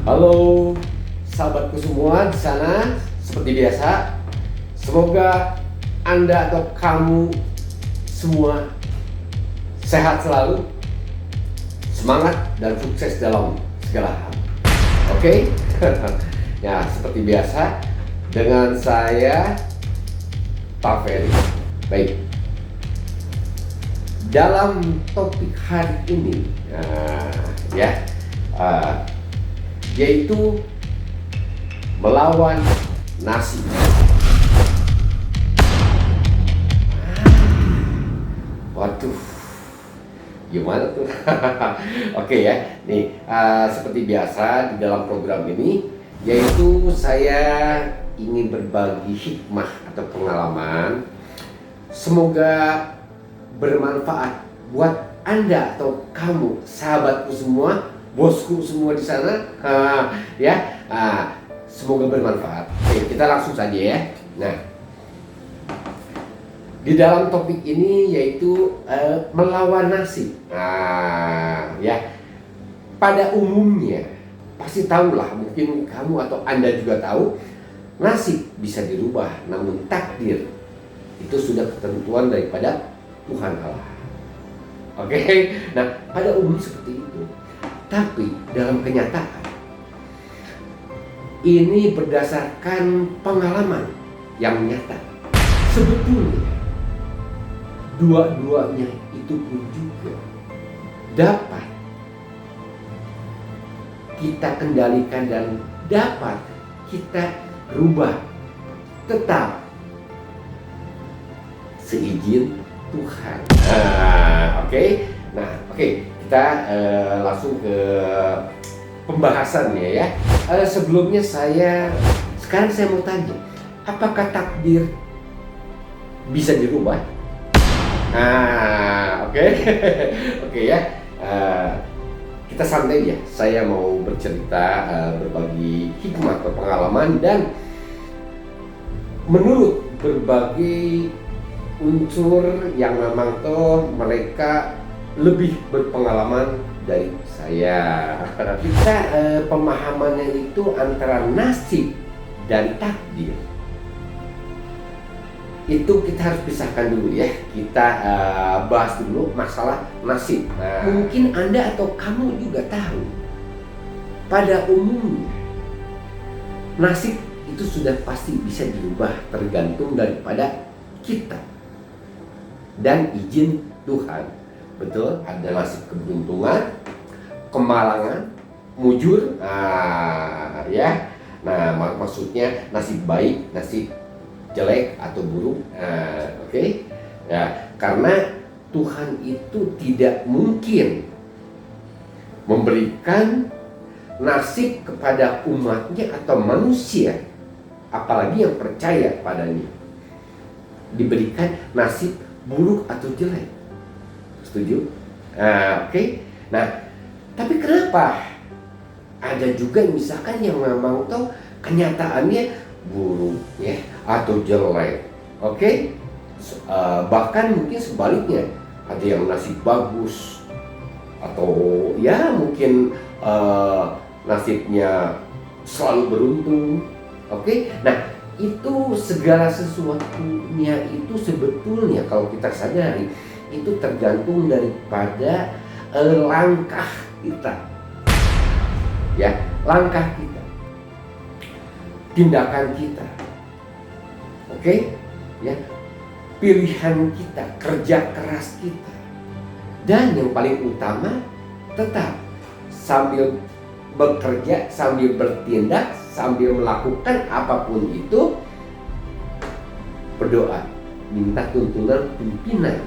Halo sahabatku semua di sana, seperti biasa, semoga Anda atau kamu semua sehat selalu, semangat dan sukses dalam segala hal. Oke? Ya, seperti biasa dengan saya Pak Ferry. Baik. Dalam topik hari ini, yaitu melawan nasib. Waduh, gimana tuh? Oke ya, nih seperti biasa di dalam program ini, yaitu saya ingin berbagi hikmah atau pengalaman. Semoga bermanfaat buat Anda atau kamu, sahabatku semua, bosku semua di sana, semoga bermanfaat. Oke, kita langsung saja ya. Nah, di dalam topik ini yaitu melawan nasib. Pada umumnya pasti tahulah, mungkin kamu atau Anda juga tahu, nasib bisa dirubah, namun takdir itu sudah ketentuan daripada Tuhan Allah. Oke, nah pada umum seperti itu. Tapi dalam kenyataan ini berdasarkan pengalaman yang nyata. Sebetulnya dua-duanya itu pun juga dapat kita kendalikan dan dapat kita rubah, tetap seizin Tuhan. Oke, kita langsung ke pembahasannya ya. Sebelumnya sekarang saya mau tanya, apakah takdir bisa dirubah? Oke ya. Kita santai ya. Saya mau bercerita, berbagi hikmah atau pengalaman, dan menurut berbagai unsur yang memang mereka lebih berpengalaman dari saya. Kita pemahamannya itu antara nasib dan takdir itu kita harus pisahkan dulu ya. Kita bahas dulu masalah nasib. Mungkin Anda atau kamu juga tahu, pada umumnya nasib itu sudah pasti bisa dirubah, tergantung daripada kita dan izin Tuhan. Betul, ada nasib keberuntungan, kemalangan, mujur, maksudnya nasib baik, nasib jelek atau buruk. Karena Tuhan itu tidak mungkin memberikan nasib kepada umatnya atau manusia, apalagi yang percaya padanya, diberikan nasib buruk atau jelek. Setuju? Nah, tapi kenapa ada juga misalkan yang memang kenyataannya buruk ya atau jelek? Bahkan mungkin sebaliknya, ada yang nasib bagus atau ya mungkin nasibnya selalu beruntung. Nah, itu segala sesuatunya itu sebetulnya kalau kita sadari itu tergantung daripada langkah kita, ya, langkah kita, tindakan kita, pilihan kita, kerja keras kita, dan yang paling utama tetap sambil bekerja, sambil bertindak, sambil melakukan apapun itu, berdoa, minta tuntunan pimpinan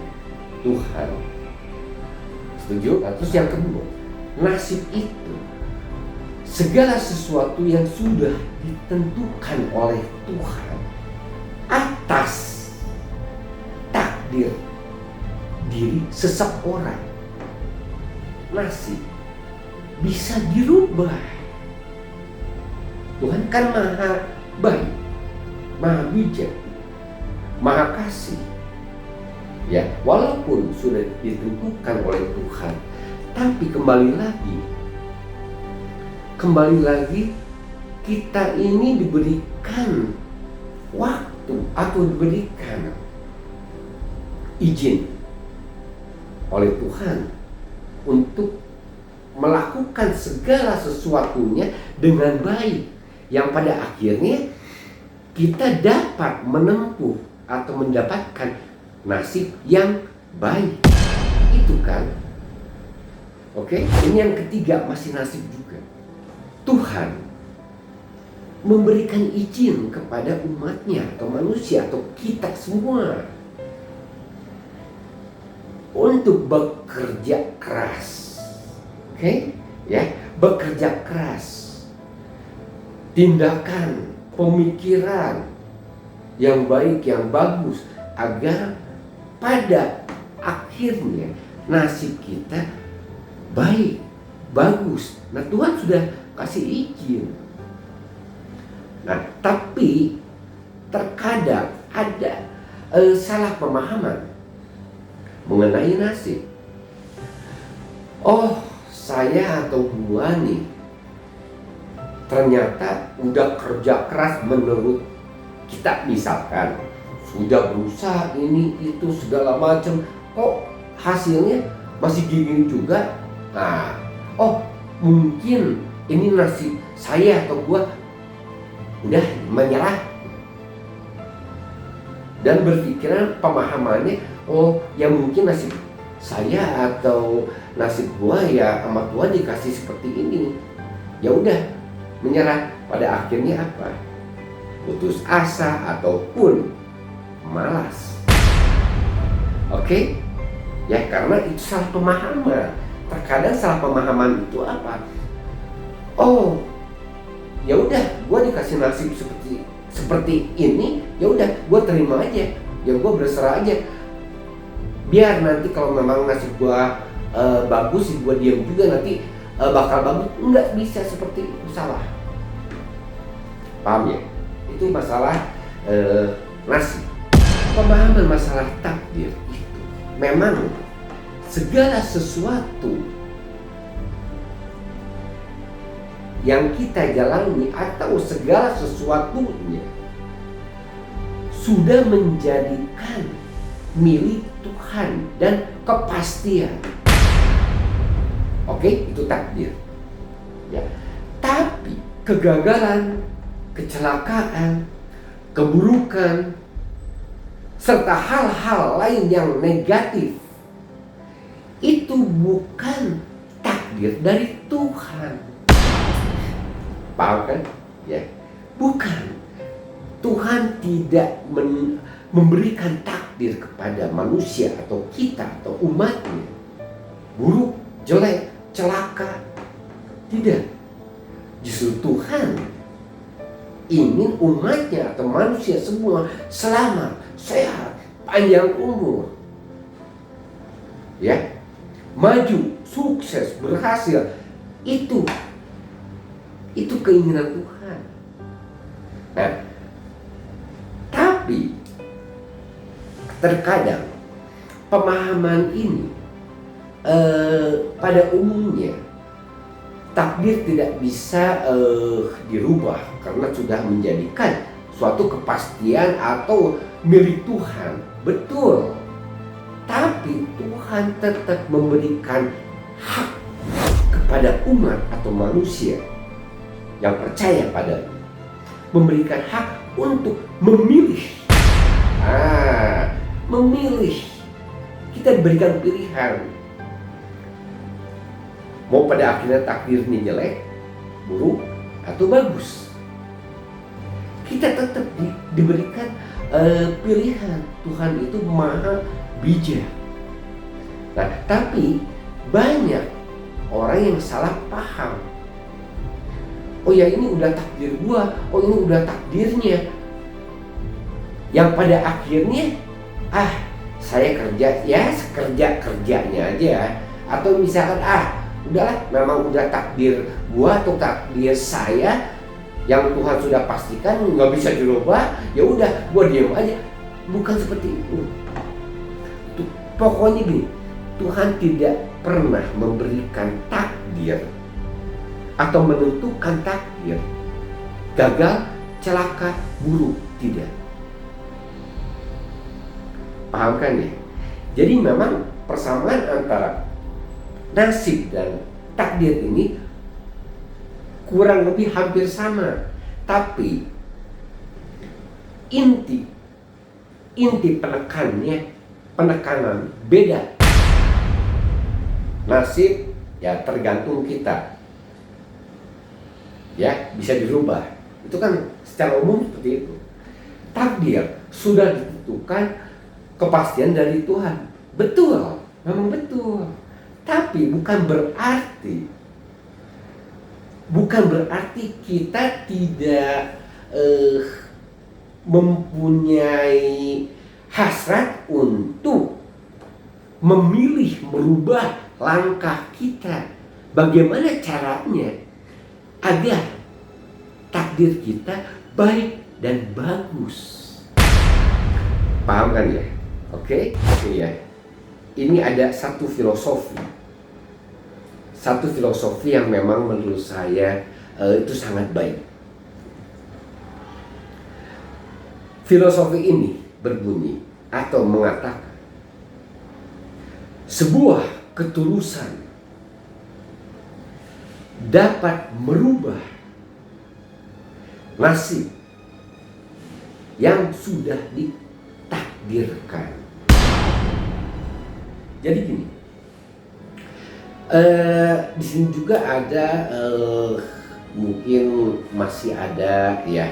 Tuhan. Setuju? Terus yang kedua, nasib itu segala sesuatu yang sudah ditentukan oleh Tuhan atas takdir diri seseorang. Nasib bisa dirubah. Tuhan kan maha baik, maha bijak, maha kasih. Ya, walaupun sudah ditentukan oleh Tuhan, tapi kembali lagi kembali lagi, kita ini diberikan waktu atau diberikan izin oleh Tuhan untuk melakukan segala sesuatunya dengan baik, yang pada akhirnya kita dapat menempuh atau mendapatkan nasib yang baik. Itu kan. Oke, ini yang ketiga, masih nasib juga. Tuhan memberikan izin kepada umatnya atau manusia atau kita semua untuk bekerja keras. Oke, ya, bekerja keras. Tindakan, pemikiran yang baik, yang bagus, agar pada akhirnya nasib kita baik, bagus. Nah, Tuhan sudah kasih izin. Nah, tapi terkadang ada salah pemahaman mengenai nasib. Oh, saya atau gua nih ternyata udah kerja keras menurut kita, misalkan sudah berusaha ini itu segala macam, kok hasilnya masih gini juga. Nah, oh mungkin ini nasib saya atau gua, udah menyerah. Dan berpikiran pemahamannya, oh ya mungkin nasib saya atau nasib gua ya sama Tuhan dikasih seperti ini. Ya udah menyerah. Pada akhirnya apa? Putus asa ataupun malas. Oke? Ya, karena itu salah pemahaman. Terkadang salah pemahaman itu apa? Oh, ya udah, gue dikasih nasib seperti ini, ya udah, gue terima aja, ya gue berserah aja. Biar nanti kalau memang nasib gue bagus, gue diam juga nanti bakal bagus. Enggak bisa seperti itu, salah. Paham ya? Itu masalah nasib. Pemahaman masalah takdir itu memang segala sesuatu yang kita jalani atau segala sesuatunya sudah menjadikan milik Tuhan dan kepastian. Oke, itu takdir. Ya. Tapi kegagalan, kecelakaan, keburukan, serta hal-hal lain yang negatif itu bukan takdir dari Tuhan. Paham kan? Ya, bukan. Tuhan tidak memberikan takdir kepada manusia atau kita atau umatnya buruk, jelek, celaka. Tidak. Justru Tuhan ingin umatnya atau manusia semua selamat, sehat, panjang umur, ya, maju, sukses, berhasil. Itu keinginan Tuhan. Nah, tapi terkadang pemahaman ini pada umumnya takdir tidak bisa dirubah karena sudah menjadikan suatu kepastian atau milik Tuhan. Betul. Tapi Tuhan tetap memberikan hak kepada umat atau manusia yang percaya padanya, memberikan hak untuk memilih. Memilih. Kita diberikan pilihan. Mau pada akhirnya takdirnya jelek, buruk, atau bagus. Kita tetap diberikan pilihan. Tuhan itu maha bijak. Nah, tapi banyak orang yang salah paham. Oh ya, ini udah takdir gua, oh ini udah takdirnya. Yang pada akhirnya, saya kerja, ya kerjanya aja. Atau misalkan, udahlah, memang udah takdir gua atau takdir saya yang Tuhan sudah pastikan nggak bisa dirubah, ya udah gua diam aja. Bukan seperti itu. Pokoknya gini, Tuhan tidak pernah memberikan takdir atau menentukan takdir, gagal, celaka, buruk, tidak. Paham kan ya? Jadi memang persamaan antara nasib dan takdir ini kurang lebih hampir sama, tapi inti penekanan beda. Nasib ya tergantung kita, ya bisa dirubah, itu kan secara umum seperti itu. Takdir sudah ditentukan, kepastian dari Tuhan, betul, memang betul. Tapi bukan berarti kita tidak mempunyai hasrat untuk memilih merubah langkah kita. Bagaimana caranya agar takdir kita baik dan bagus? Paham kan ya? Oke ya. Ini ada satu filosofi yang memang menurut saya itu sangat baik. Filosofi ini berbunyi atau mengatakan sebuah ketulusan dapat merubah nasib yang sudah ditakdirkan. Jadi gini, di sini juga ada mungkin masih ada ya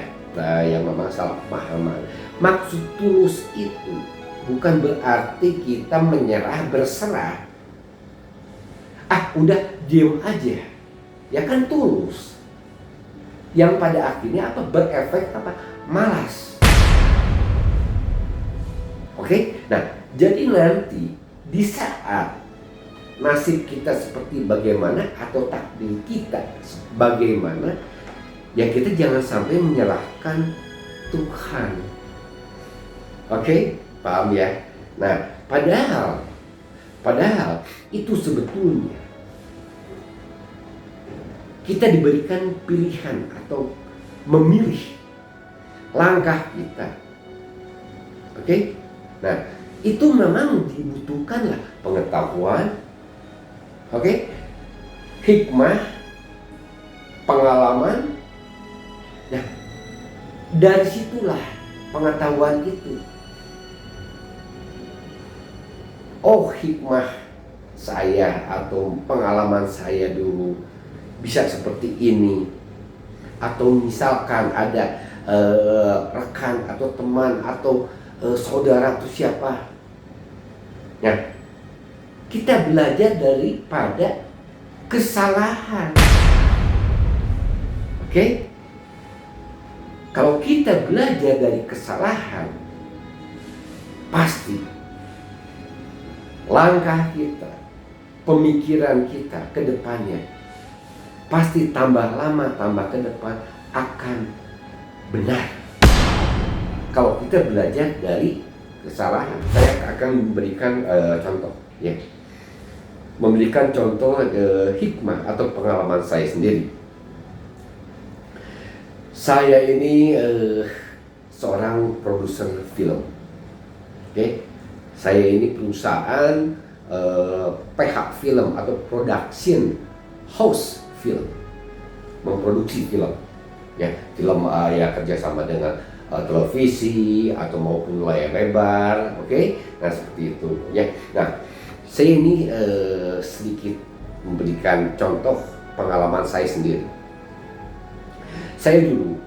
yang memang salah pemahaman. Maksud tulus itu bukan berarti kita menyerah, berserah. Udah diem aja, ya kan tulus. Yang pada akhirnya apa? Berefek apa? Malas. Oke? Nah, jadi nanti di saat nasib kita seperti bagaimana atau takdir kita bagaimana, ya kita jangan sampai menyalahkan Tuhan. Oke? Paham ya? Nah, padahal itu sebetulnya kita diberikan pilihan atau memilih langkah kita. Oke? Nah, itu memang dibutuhkanlah pengetahuan, hikmah, pengalaman. Nah, dari situlah pengetahuan itu. Oh, hikmah saya atau pengalaman saya dulu bisa seperti ini. Atau misalkan ada rekan atau teman atau saudara atau siapa. Nah, kita belajar daripada kesalahan. Oke? Kalau kita belajar dari kesalahan, pasti langkah kita, pemikiran kita ke depannya pasti tambah lama, tambah ke depan akan benar. Kalau kita belajar dari kesalahan, saya akan memberikan contoh, ya, memberikan contoh hikmah atau pengalaman saya sendiri. Saya ini seorang produser film, oke. Saya ini perusahaan PH film atau production house film, memproduksi film, ya, film ya kerjasama dengan televisi atau maupun layar lebar, oke. Nah seperti itu, ya. Nah saya ini sedikit memberikan contoh pengalaman saya sendiri. Saya dulu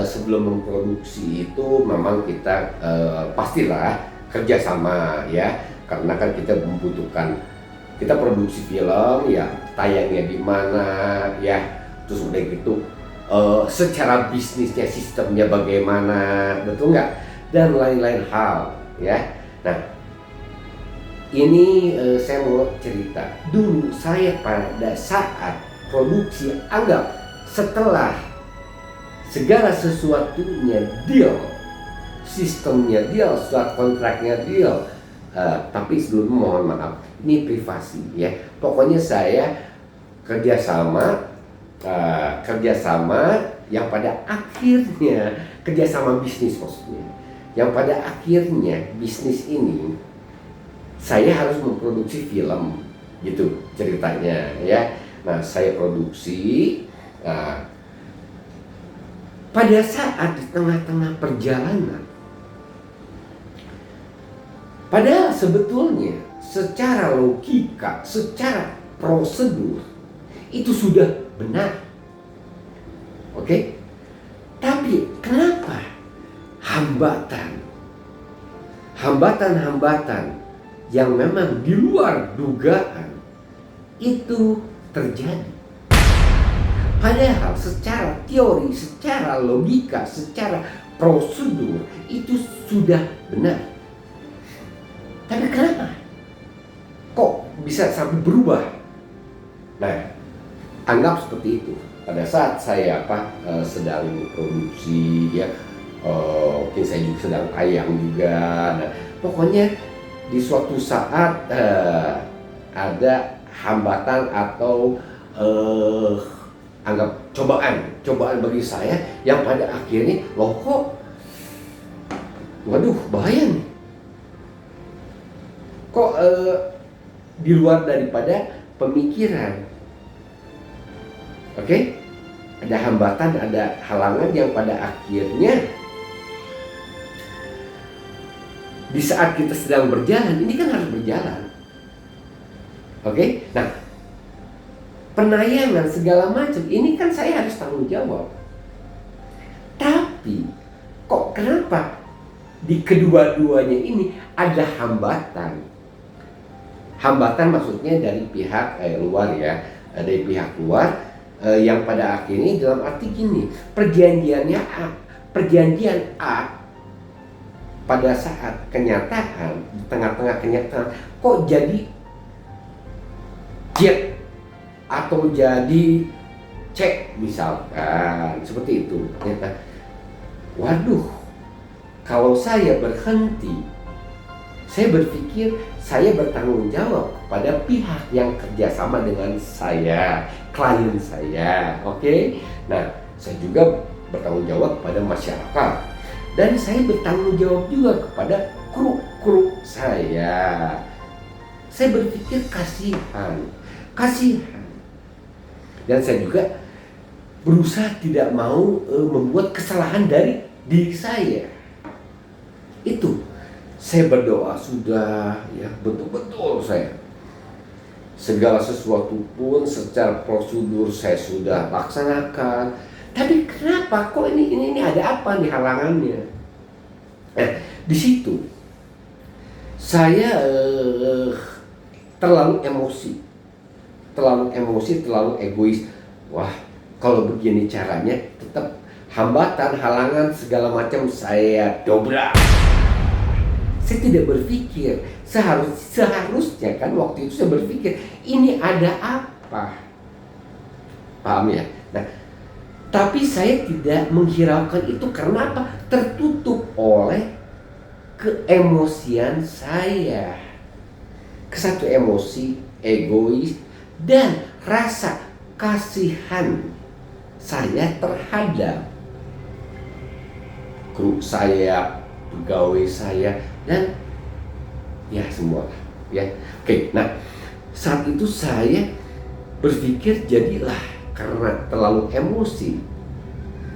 sebelum memproduksi itu memang kita pastilah kerjasama, ya, karena kan kita membutuhkan, kita produksi film, ya, tayangnya di mana, ya, terus udah gitu secara bisnisnya, sistemnya bagaimana, betul nggak, dan lain-lain hal, ya. Nah ini saya mau cerita dulu saya pada saat produksi, anggap setelah segala sesuatunya deal, sistemnya deal, surat kontraknya deal, Tapi sebelum mohon maaf, ini privasi ya. Pokoknya saya kerjasama yang pada akhirnya kerjasama bisnis maksudnya, yang pada akhirnya bisnis ini saya harus memproduksi film gitu ceritanya ya. Nah saya produksi. Pada saat di tengah-tengah perjalanan, padahal sebetulnya secara logika, secara prosedur itu sudah benar, oke? Tapi kenapa hambatan yang memang di luar dugaan itu terjadi? Padahal secara teori, secara logika, secara prosedur itu sudah benar. Tapi kenapa kok bisa sampai berubah? Nah, anggap seperti itu. Pada saat saya sedang produksi ya, mungkin saya juga sedang tayang juga. Nah, pokoknya di suatu saat ada hambatan atau anggap cobaan bagi saya yang pada akhirnya waduh bahaya nih, kok di luar daripada pemikiran, oke? Ada hambatan, ada halangan yang pada akhirnya di saat kita sedang berjalan, ini kan harus berjalan, oke? Nah, penayangan segala macam ini kan saya harus tanggung jawab. Tapi kok kenapa di kedua-duanya ini ada hambatan? Hambatan maksudnya dari pihak luar ya, dari pihak luar yang pada akhirnya dalam arti gini, perjanjian A pada saat kenyataan, di tengah-tengah kenyataan kok jadi Z atau jadi cek misalkan seperti itu. Ternyata, waduh, kalau saya berhenti, saya berpikir saya bertanggung jawab pada pihak yang kerjasama dengan saya, klien saya, oke? Nah, saya juga bertanggung jawab pada masyarakat, dan saya bertanggung jawab juga kepada kru saya. Saya berpikir kasihan. Dan saya juga berusaha tidak mau membuat kesalahan dari diri saya. Itu saya berdoa sudah ya, betul-betul saya segala sesuatu pun secara prosedur saya sudah laksanakan. Tapi kenapa kok ini ada apa nih halangannya? Di situ saya terlalu emosi, terlalu egois. Wah, kalau begini caranya tetap hambatan, halangan segala macam saya dobrak. Saya tidak berpikir seharusnya kan waktu itu saya berpikir ini ada apa, paham ya? Nah, tapi saya tidak menghiraukan itu karena apa? Tertutup oleh keemosian saya, kesatu emosi, egois, dan rasa kasihan saya terhadap kru saya, pegawai saya, dan ya semua ya. Oke, nah saat itu saya berpikir jadilah karena terlalu emosi,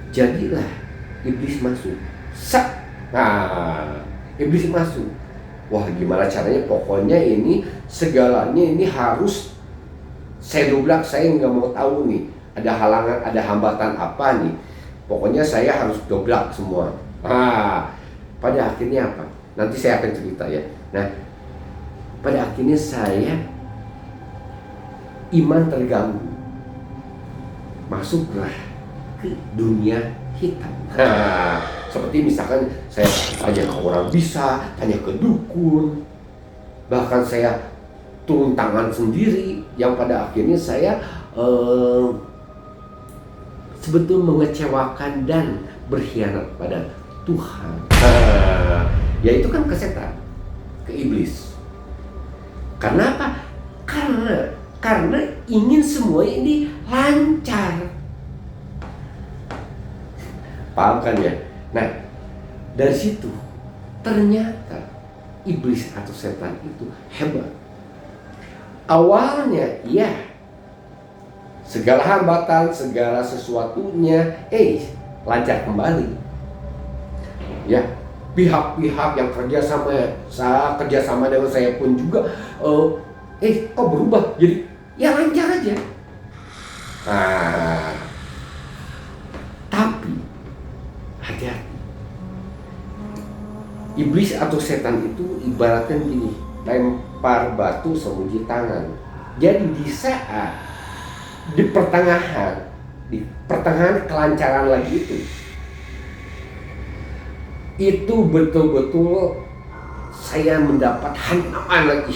jadilah iblis masuk. Iblis masuk. Wah, gimana caranya? Pokoknya ini segalanya ini harus saya dobrak. Saya nggak mau tahu nih ada halangan, ada hambatan apa nih. Pokoknya saya harus dobrak semua. Pada akhirnya apa? Nanti saya akan cerita ya. Nah, pada akhirnya saya iman terganggu, masuklah ke dunia hitam. Seperti misalkan saya tanya ke orang bisa, tanya ke dukun, bahkan saya turun tangan sendiri, yang pada akhirnya saya sebetulnya mengecewakan dan berkhianat pada Tuhan. Ya itu kan ke setan, ke iblis. Karena apa? Karena ingin semua ini lancar. Paham kan ya? Nah, dari situ ternyata iblis atau setan itu hebat. Awalnya ya segala hambatan, segala sesuatunya lancar kembali. Ya, pihak-pihak yang kerjasama dengan saya pun juga kok berubah jadi ya lancar aja. Nah, tapi hati-hati. Iblis atau setan itu ibaratnya gini, lempar batu sembunyi tangan. Jadi di saat di pertengahan kelancaran lagi itu betul-betul saya mendapat hantaman lagi.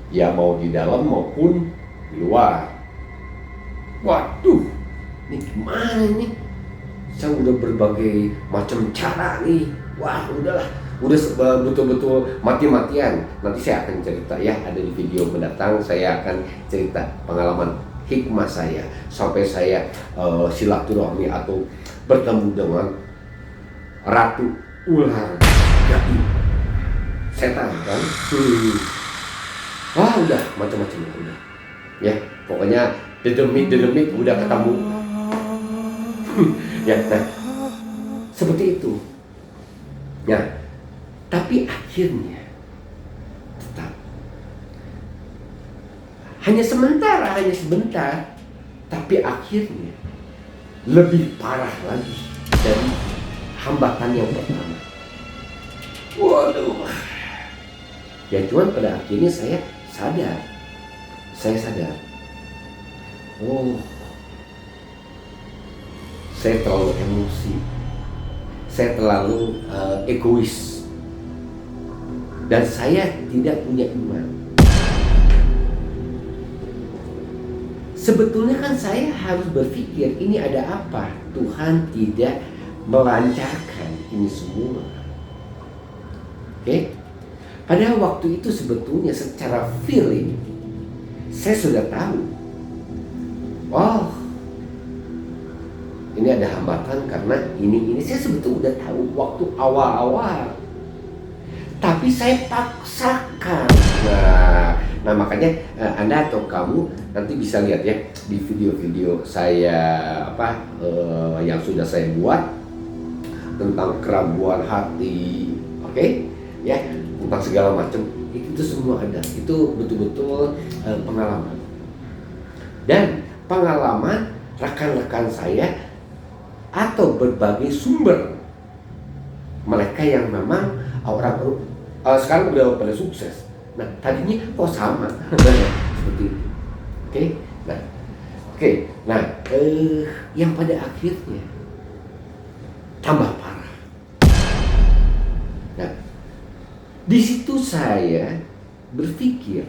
Ya mau di dalam maupun di luar. Waduh, ini gimana nih? Saya udah berbagai macam cara nih. Wah, udah betul-betul mati-matian. Nanti saya akan cerita ya, ada di video mendatang saya akan cerita pengalaman hikmah saya sampai saya silaturahmi atau bertemu dengan ratu ular gaib setan kan. Wah, udah macam-macam udah. Ya, pokoknya dedemit udah ketemu. Ya, nah, seperti itu. Ya, tapi akhirnya tetap hanya sebentar, tapi akhirnya lebih parah lagi dari hambatan yang pertama. Waduh. Ya, cuman pada akhirnya saya sadar. Oh, saya terlalu emosi, saya terlalu egois, dan saya tidak punya iman. Sebetulnya kan saya harus berpikir, ini ada apa? Tuhan tidak melancarkan ini semua. Oke? Pada waktu itu sebetulnya secara feeling saya sudah tahu. Oh, ini ada hambatan karena ini saya sebetulnya udah tahu waktu awal-awal. Tapi saya paksakan. Nah makanya Anda atau kamu nanti bisa lihat ya di video-video saya yang sudah saya buat tentang keraguan hati, oke? Ya, tentang segala macam itu semua ada. Itu betul-betul pengalaman. Dan pengalaman rekan-rekan saya atau berbagai sumber mereka yang memang orang sekarang udah pada sukses. Nah, tadinya kok sama seperti itu. Nah, yang pada akhirnya tambah parah. Nah, di situ saya berpikir,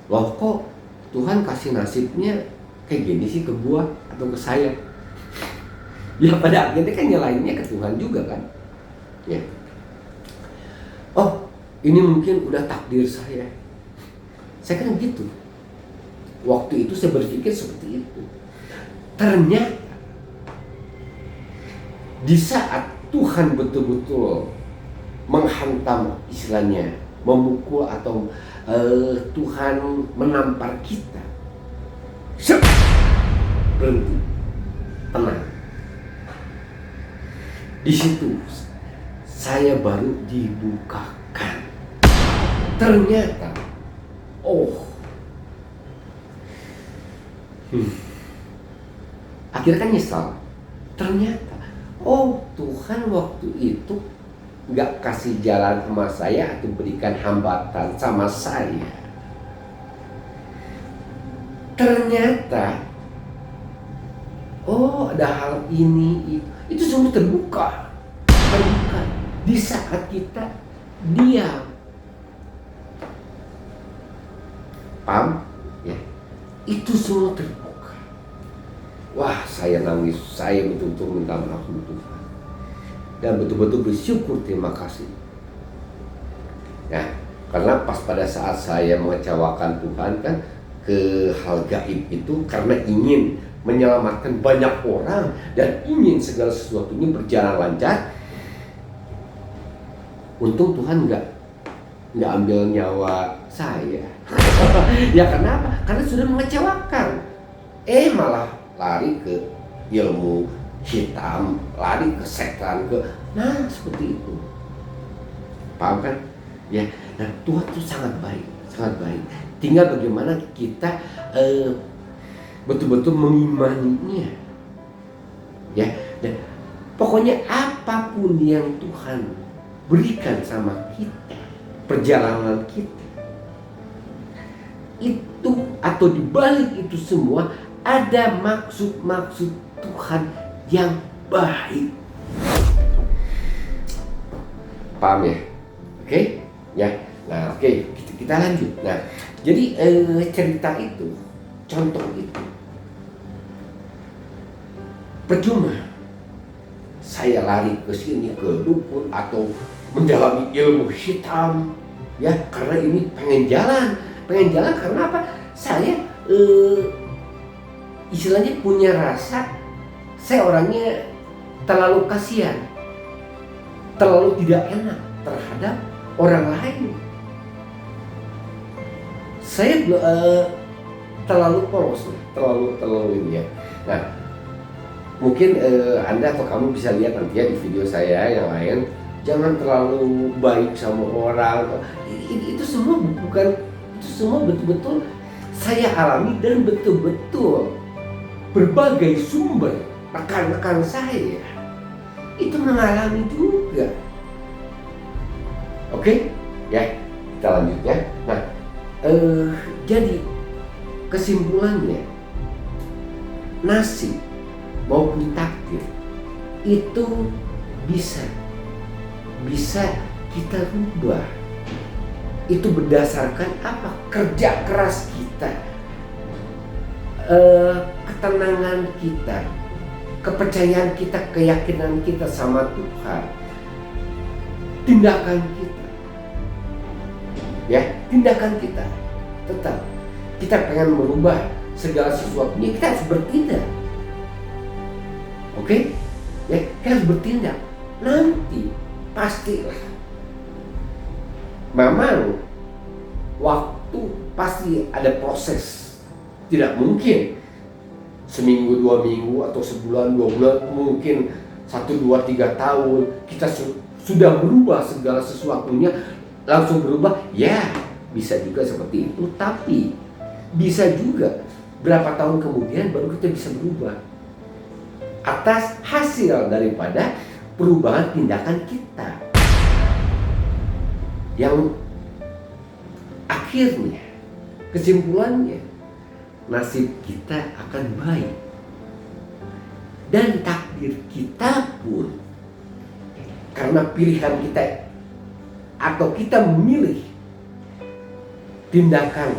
loh kok Tuhan kasih nasibnya kayak gini sih ke gua atau ke saya? Ya pada akhirnya kan nyalainnya ke Tuhan juga kan. Ya. Oh, ini mungkin udah takdir saya. Saya kan gitu. Waktu itu saya berpikir seperti itu. Ternyata di saat Tuhan betul-betul menghantam, istilahnya memukul atau Tuhan menampar kita, berhenti, tenang. Di situ saya baru dibukakan. Ternyata, akhirnya kan nyesal. Ternyata, Tuhan waktu itu nggak kasih jalan sama saya atau berikan hambatan sama saya. Ternyata, ada hal ini, itu semua terbuka di saat kita diam. Paham? Ya, itu semua terbuka. Wah, saya nangis, saya betul-betul minta maaf sama Tuhan. dan betul-betul bersyukur, terima kasih. Nah, karena pas pada saat saya mengecewakan Tuhan kan ke hal gaib itu karena ingin menyelamatkan banyak orang dan ingin segala sesuatunya berjalan lancar. Untung Tuhan nggak ambil nyawa saya. Ya kenapa? Karena sudah mengecewakan. Malah lari ke ilmu hitam, lari ke setan, nah seperti itu. Paham kan? Ya, nah Tuhan itu sangat baik, sangat baik. Tinggal bagaimana kita betul-betul mengimaninya. Ya, dan pokoknya apapun yang Tuhan berikan sama kita, perjalanan kita itu atau dibalik itu semua ada maksud-maksud Tuhan yang baik. Paham ya? Oke? Ya. Nah, oke, kita lanjut. Nah, jadi cerita itu, contoh itu percuma saya lari ke sini ke dukun atau mendalami ilmu hitam, ya, karena ini pengen jalan karena apa? Saya istilahnya punya rasa, saya orangnya terlalu kasihan, terlalu tidak enak terhadap orang lain. Saya terlalu polos, terlalu ini ya. Nah, mungkin Anda atau kamu bisa lihat nanti ya di video saya yang lain. Jangan terlalu baik sama orang. Itu semua bukan, itu semua betul-betul saya alami dan betul-betul berbagai sumber rekan-rekan saya itu mengalami juga. Oke, ya kita lanjut ya. Nah, jadi kesimpulannya nasib maupun takdir itu bisa kita rubah. Itu berdasarkan apa? Kerja keras kita, ketenangan kita, kepercayaan kita, keyakinan kita sama Tuhan, tindakan kita. Ya, tindakan kita tetap kita pengen merubah segala sesuatunya, kita harus bertindak. Oke? Ya, kita harus bertindak. Nanti pastilah memang waktu pasti ada proses. Tidak mungkin seminggu, 2 minggu, atau sebulan, 2 bulan, mungkin 1, 2, 3 tahun kita sudah berubah segala sesuatunya langsung berubah. Ya, bisa juga seperti itu, tapi bisa juga berapa tahun kemudian baru kita bisa berubah atas hasil daripada perubahan tindakan kita yang akhirnya kesimpulannya nasib kita akan baik dan takdir kita pun karena pilihan kita atau kita memilih tindakan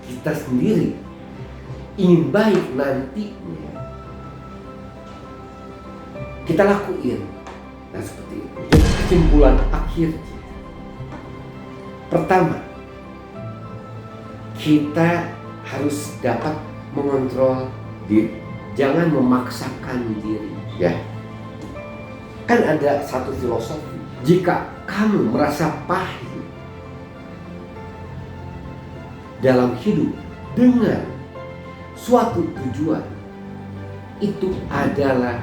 kita sendiri ingin baik nantinya kita lakuin. Nah seperti itu. Jadi kesimpulan akhirnya, pertama, kita harus dapat mengontrol diri, jangan memaksakan diri. Ya, kan ada satu filosofi, jika kamu merasa pahit dalam hidup dengan suatu tujuan, itu adalah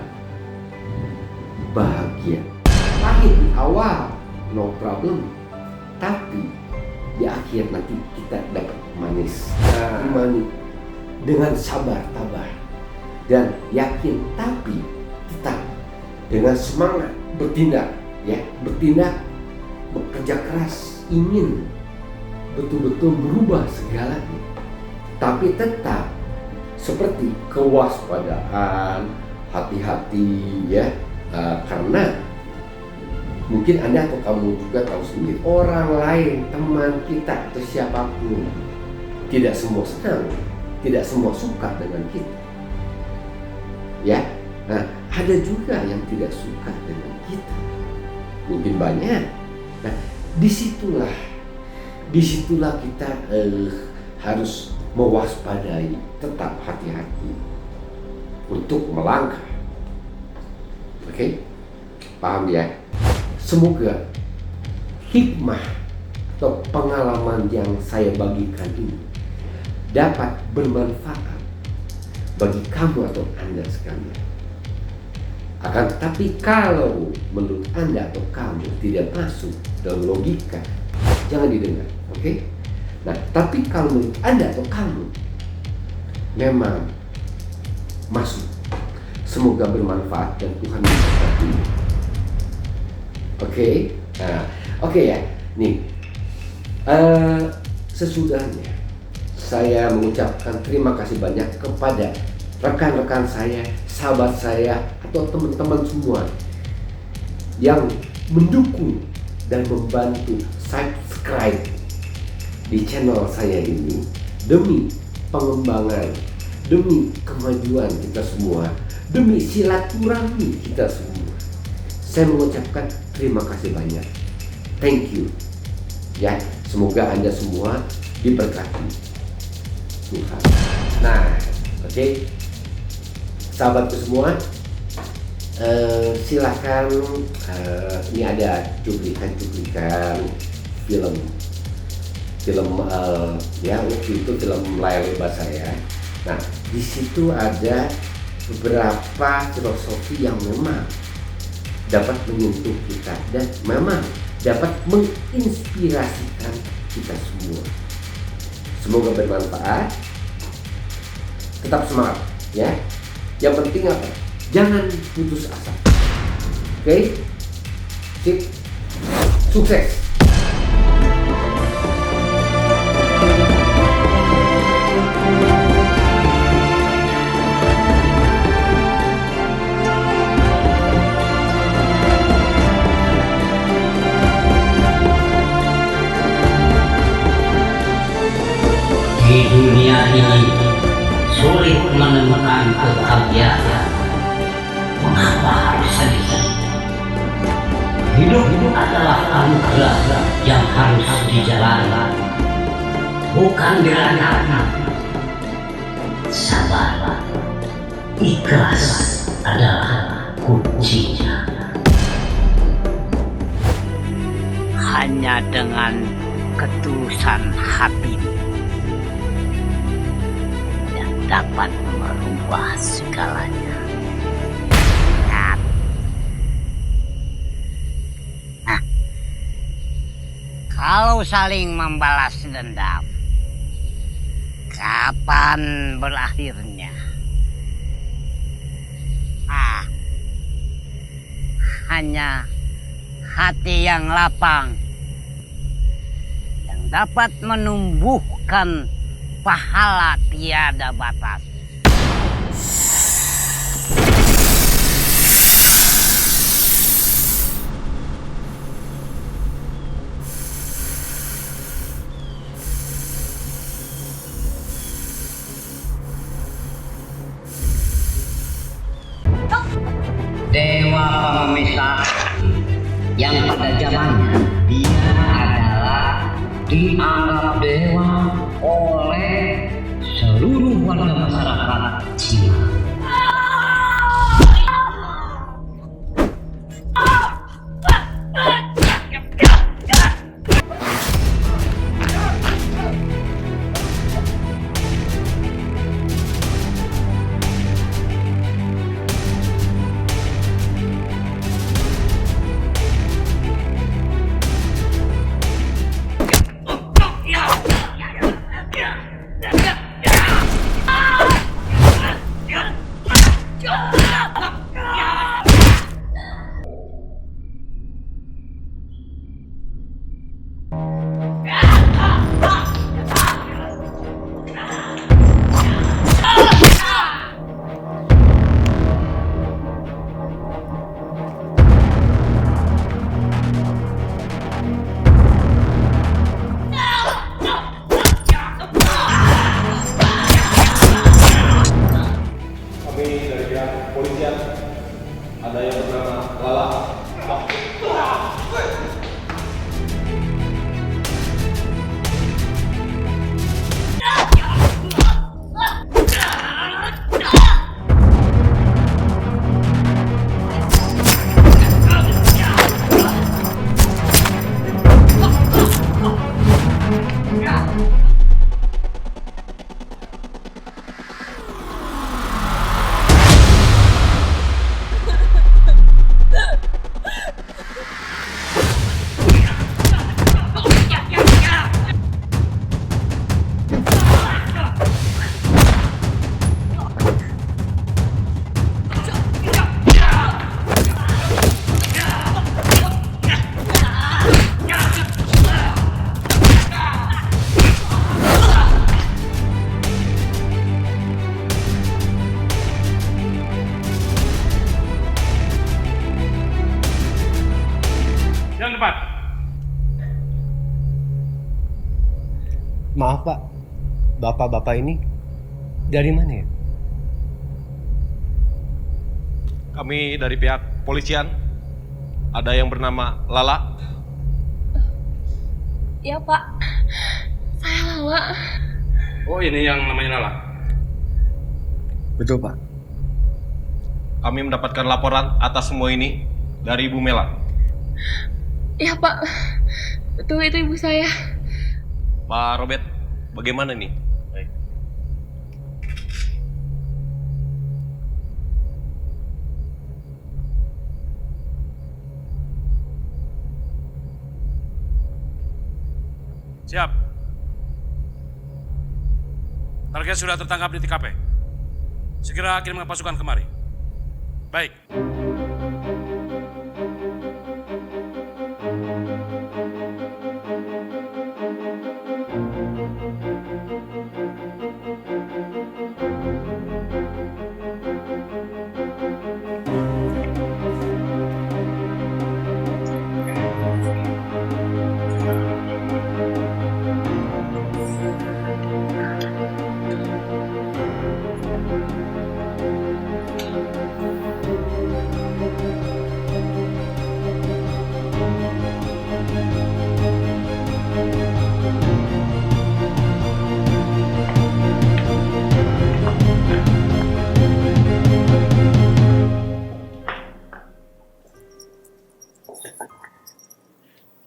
bahagia. Pahit di awal, no problem, tapi di akhir nanti kita dapat manis. Imani dengan sabar, tabah, dan yakin, tapi tetap dengan semangat bertindak, ya, bertindak, bekerja keras, ingin betul-betul merubah segalanya, tapi tetap seperti kewaspadaan, hati-hati, ya. Karena mungkin Anda atau kamu juga tahu sendiri, orang lain, teman kita atau siapapun tidak semua senang, tidak semua suka dengan kita. Ya, nah ada juga yang tidak suka dengan kita. kita. Mungkin banyak. Nah, disitulah kita harus mewaspadai, tetap hati-hati untuk melangkah. Oke? Paham ya? Semoga hikmah atau pengalaman yang saya bagikan ini dapat bermanfaat bagi kamu atau Anda sekalian. Akan tetapi kalau menurut Anda atau kamu tidak masuk dalam logika, jangan didengar. Oke? Nah, tapi kalau menurut Anda atau kamu memang masuk, semoga bermanfaat dan Tuhan memberkati. Oke? Nah, oke ya. Nih, sesudahnya saya mengucapkan terima kasih banyak kepada rekan-rekan saya, sahabat saya, atau teman-teman semua yang mendukung dan membantu subscribe di channel saya ini demi pengembangan, demi kemajuan kita semua, demi silaturahmi kita semua. Saya mengucapkan terima kasih banyak. Thank you. Ya, semoga Anda semua diberkati Tuhan. Nah, oke. Sahabatku semua, silakan, ini ada cuplikan film ya, waktu itu film layar lebar saya. Nah, di situ ada beberapa filosofi yang memang dapat menyentuh kita dan memang dapat menginspirasikan kita semua. Semoga bermanfaat. Tetap semangat ya. Yang penting apa? Jangan putus asa. Oke? Sip. Sukses. Di dunia ini sulit menemukan kebahagiaan. Mengapa harus sedih? Hidup adalah anugerah yang harus dijalani, bukan dirayakan. Sabar, ikhlas adalah kuncinya. Hanya dengan ketulusan hati dapat merubah segalanya. Nah, kalau saling membalas dendam, kapan berakhirnya? Hanya hati yang lapang yang dapat menumbuhkan pahala tiada batas. Dewa pemisah yang pada zamannya dia adalah dianggap dewa oleh seluruh warga masyarakat Cina. Maaf Pak, bapak-bapak ini dari mana ya? Kami dari pihak polisian. Ada yang bernama Lala. Ya Pak, saya Lala. Oh, ini yang namanya Lala. Betul Pak. Kami mendapatkan laporan atas semua ini dari Ibu Mela. Ya Pak, betul itu ibu saya. Pak Robert, bagaimana nih? Baik. Siap. Target sudah tertangkap di TKP. Segera kirimkan pasukan kemari. Baik.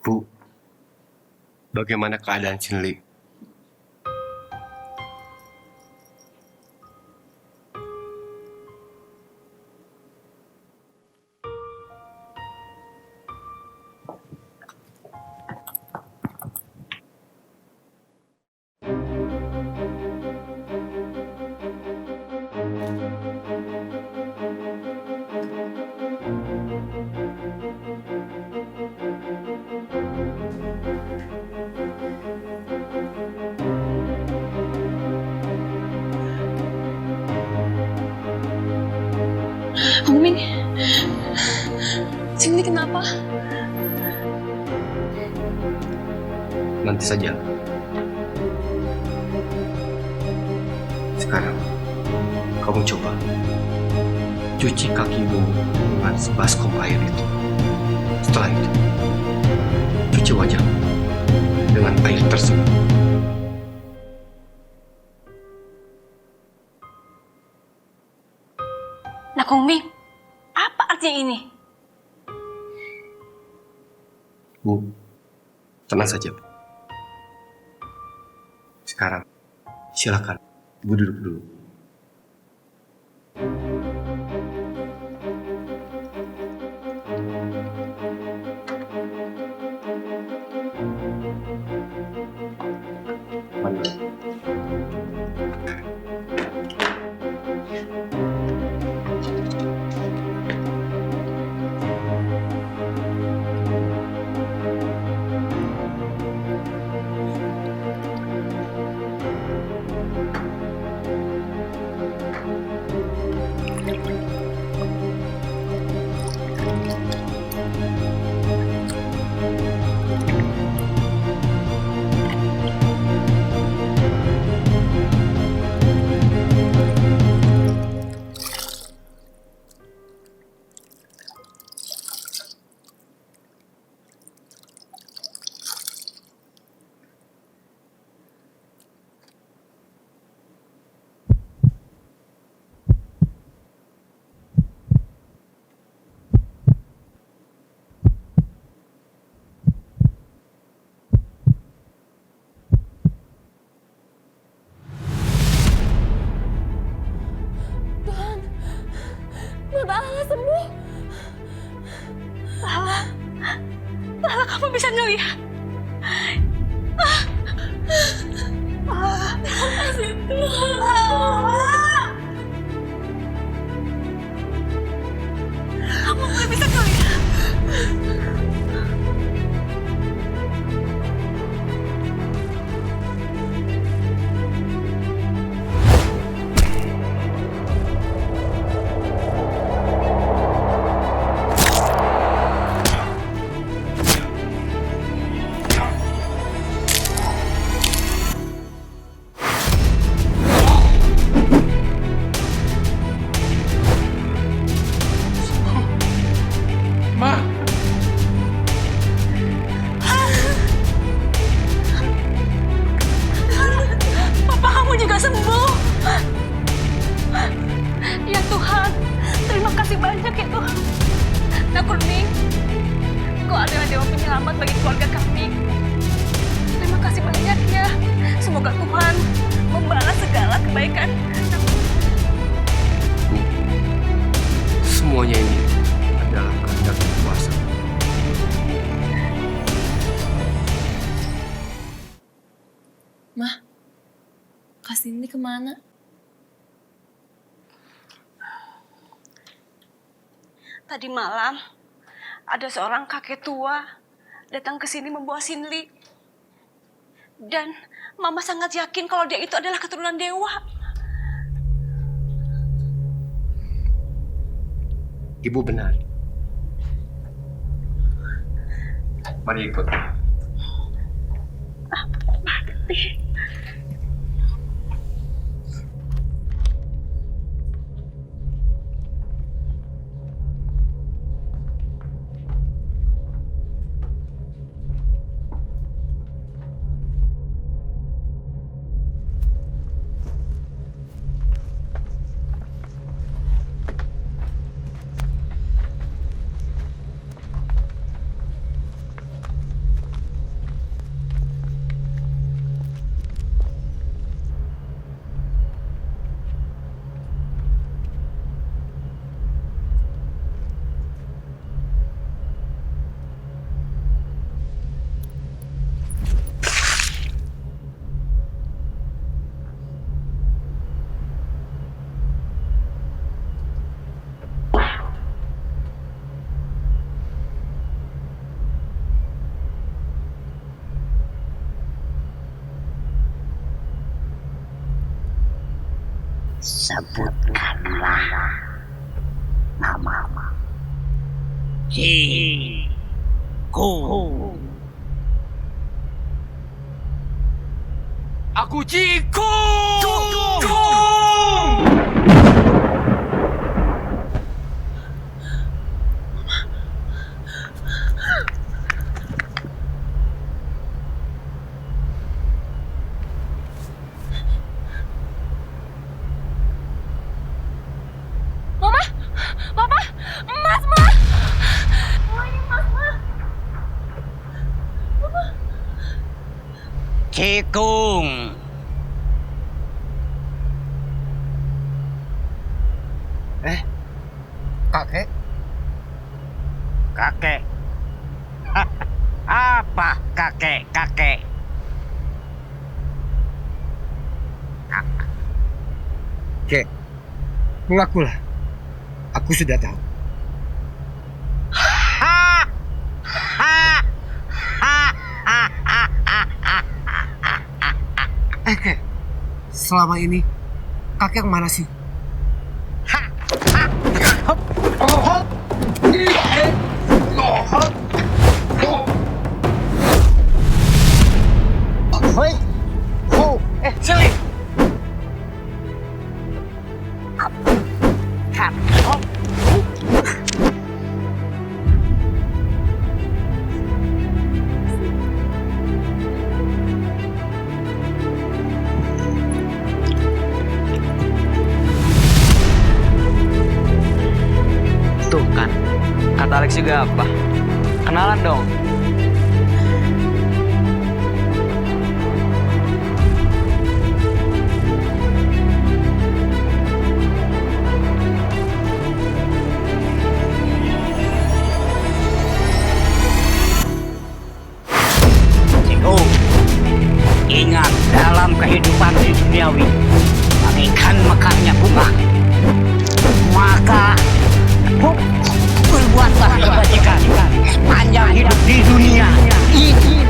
Bu, bagaimana keadaan Cinli? Ming, Cindy kenapa? Nanti saja. Sekarang, kamu coba cuci kakimu dengan sebaskom air itu. Setelah itu, cuci wajahmu dengan air tersebut. Nah, Kong Ming, apa artinya ini? Bu, tenang saja, Bu. Sekarang, silakan, Bu duduk dulu. Mata Allah sembuh. Lala kamu bisa ngelihat. Terima kasih Tuhan. Kamu mulai bisa ngelihat. kebaikan. Semuanya ini adalah kehendak Yang Kuasa. Mah, Kasini kemana? Tadi malam ada seorang kakek tua datang ke sini membawa Sinli. Dan Mama sangat yakin kalau dia itu adalah keturunan dewa. Ibu benar. Mari ikut. Sebutkanlah namamu. Cikung. Aku Cikung! Mama! Papa! Mas, Ma! Oh, ini Mas, Ma! Cikung. Kakek? Kakek. Apa kakek? Kek, mengakulah. Aku sudah tahu. Kek, selama ini kakek mana sih? Sili. Tuh kan, kata Alex juga apa? Kenalan dong. Cikung, ingat dalam kehidupan di duniawi, bagaikan mekarnya bunga, maka berbuatlah kebajikan sepanjang hidup di dunia ini.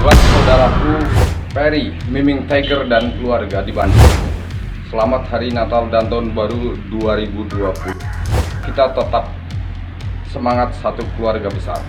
Buat saudaraku Perry, Miming Tiger dan keluarga di Bandung, selamat Hari Natal dan Tahun Baru 2020. Kita tetap semangat satu keluarga besar.